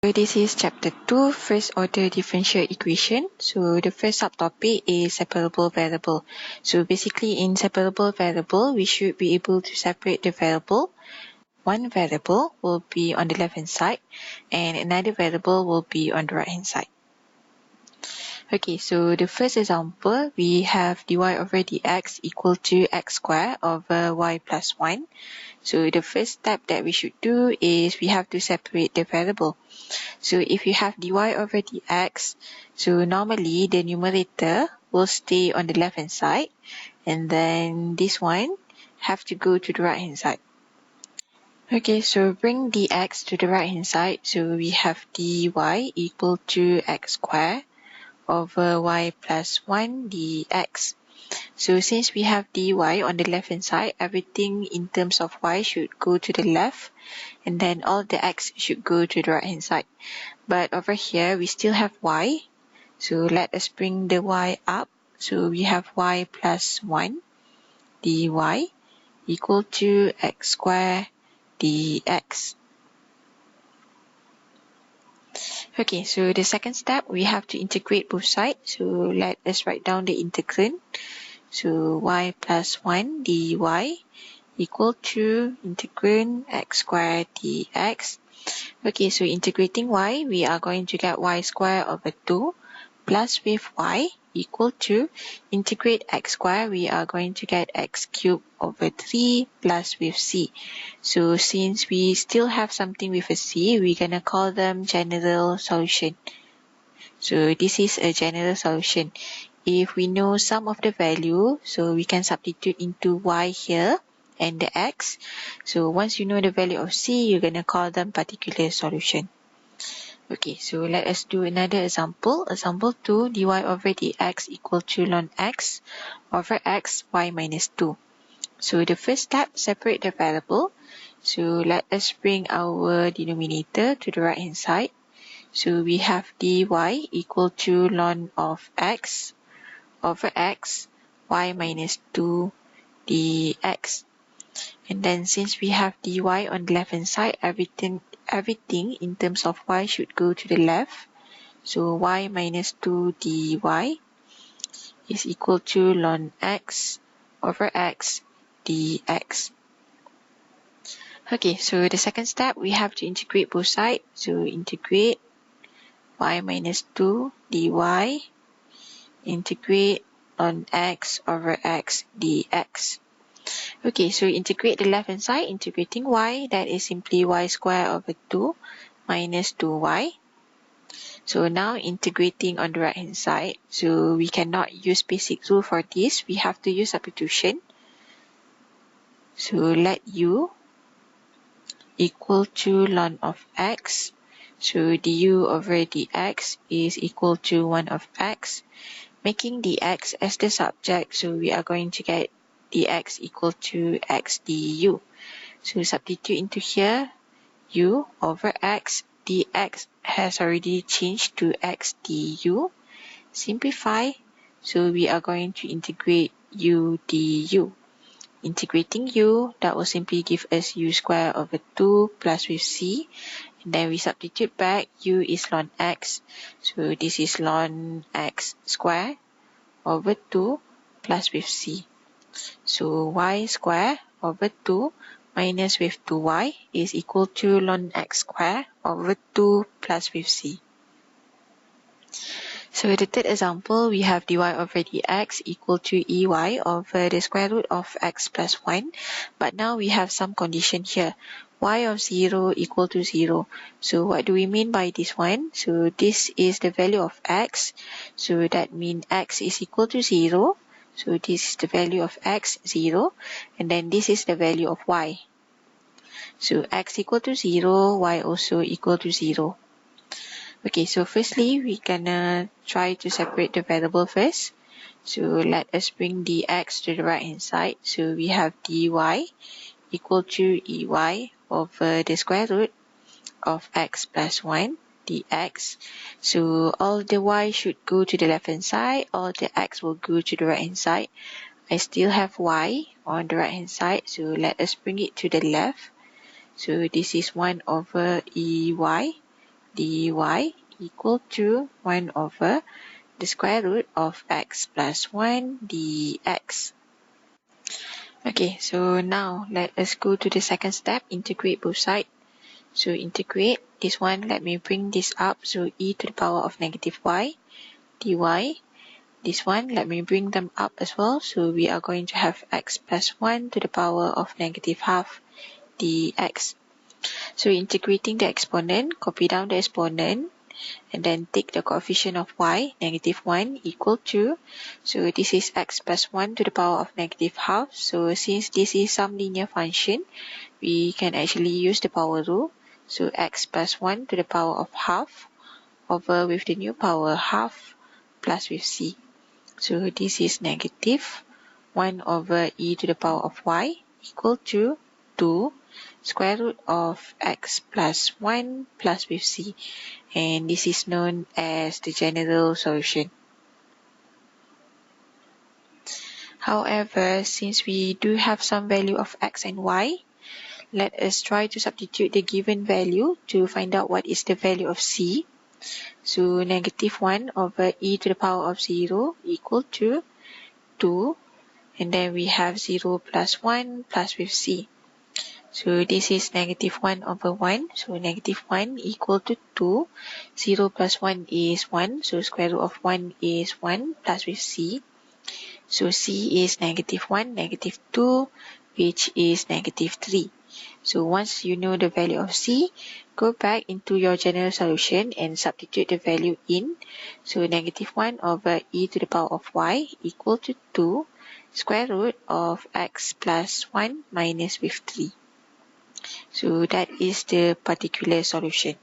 So this is chapter 2, first order differential equation. So the first subtopic is separable variable. So basically in separable variable, we should be able to separate the variable. One variable will be on the left hand side and another variable will be on the right hand side. Okay, so the first example, we have dy over dx equal to x squared over y plus 1. So the first step that we should do is we have to separate the variable. So if you have dy over dx, so normally the numerator will stay on the left hand side and then this one have to go to the right hand side. Okay, so bring dx to the right hand side. So we have dy equal to x squared over y plus 1 dx. So since we have dy on the left hand side, everything in terms of y should go to the left and then all the x should go to the right hand side. But over here we still have y, so let us bring the y up. So we have y plus 1 dy equal to x squared dx. Okay, so the second step, we have to integrate both sides. So let us write down the integrand. So y plus 1 dy equal to integrand x squared dx. Okay, so integrating y, we are going to get y squared over 2 plus with y equal to integrate x squared, we are going to get x cubed over 3 plus with c. So since we still have something with a c, we're going to call them general solution. So this is a general solution. If we know some of the value, so we can substitute into y here and the x. So once you know the value of c, you're going to call them particular solution. Okay, so let us do another example. Example 2, dy over dx equal to ln x over x y minus 2. So the first step, separate the variable. So let us bring our denominator to the right hand side. So we have dy equal to ln of x over x y minus 2 dx. And then since we have dy on the left hand side, everything in terms of y should go to the left. So y minus 2 dy is equal to ln x over x dx. Okay, so the second step, we have to integrate both sides. So integrate y minus 2 dy, integrate ln x over x dx. Okay, so integrate the left hand side, integrating y, that is simply y squared over 2 minus 2y. So now integrating on the right hand side, so we cannot use basic rule for this, we have to use substitution. So let u equal to ln of x. So du over dx is equal to 1 of x, making dx as the subject, so we are going to get dx equal to x du. So substitute into here, u over x, dx has already changed to x du. Simplify, so we are going to integrate u du. Integrating u, that will simply give us u squared over 2 plus with c. And then we substitute back, u is ln x. So this is ln x squared over 2 plus with c. So y squared over 2 minus with 2y is equal to ln x squared over 2 plus with c. So the third example, we have dy over dx equal to ey over the square root of x plus 1. But now we have some condition here. Y of 0 equal to 0. So what do we mean by this one? So this is the value of x. So that means x is equal to 0. So this is the value of x, 0. And then this is the value of y. So x equal to 0, y also equal to 0. Okay, so firstly, we're gonna try to separate the variable first. So let us bring dx to the right hand side. So we have dy equal to ey over the square root of x plus 1 dx. So all the y should go to the left hand side, all the x will go to the right hand side. I still have y on the right hand side, so let us bring it to the left. So this is 1 over ey dy equal to 1 over the square root of x plus 1 dx. Okay, so now let us go to the second step, integrate both sides. So integrate this one, let me bring this up, so e to the power of negative y dy. This one, let me bring them up as well, so we are going to have x plus 1 to the power of negative half dx. So integrating the exponent, copy down the exponent, and then take the coefficient of y, negative 1 equal to, so this is x plus 1 to the power of negative half. So since this is some linear function, we can actually use the power rule. So x plus 1 to the power of half over with the new power half plus with c. So this is negative 1 over e to the power of y equal to 2 square root of x plus 1 plus with c. And this is known as the general solution. However, since we do have some value of x and y, let us try to substitute the given value to find out what is the value of c. So negative 1 over e to the power of 0 equal to 2. And then we have 0 plus 1 plus with c. So this is negative 1 over 1. So negative 1 equal to 2. 0 plus 1 is 1. So square root of 1 is 1 plus with c. So c is negative 1, negative 2, which is negative 3. So once you know the value of c, go back into your general solution and substitute the value in. So negative 1 over e to the power of y equal to 2 square root of x plus 1 minus with 3. So that is the particular solution.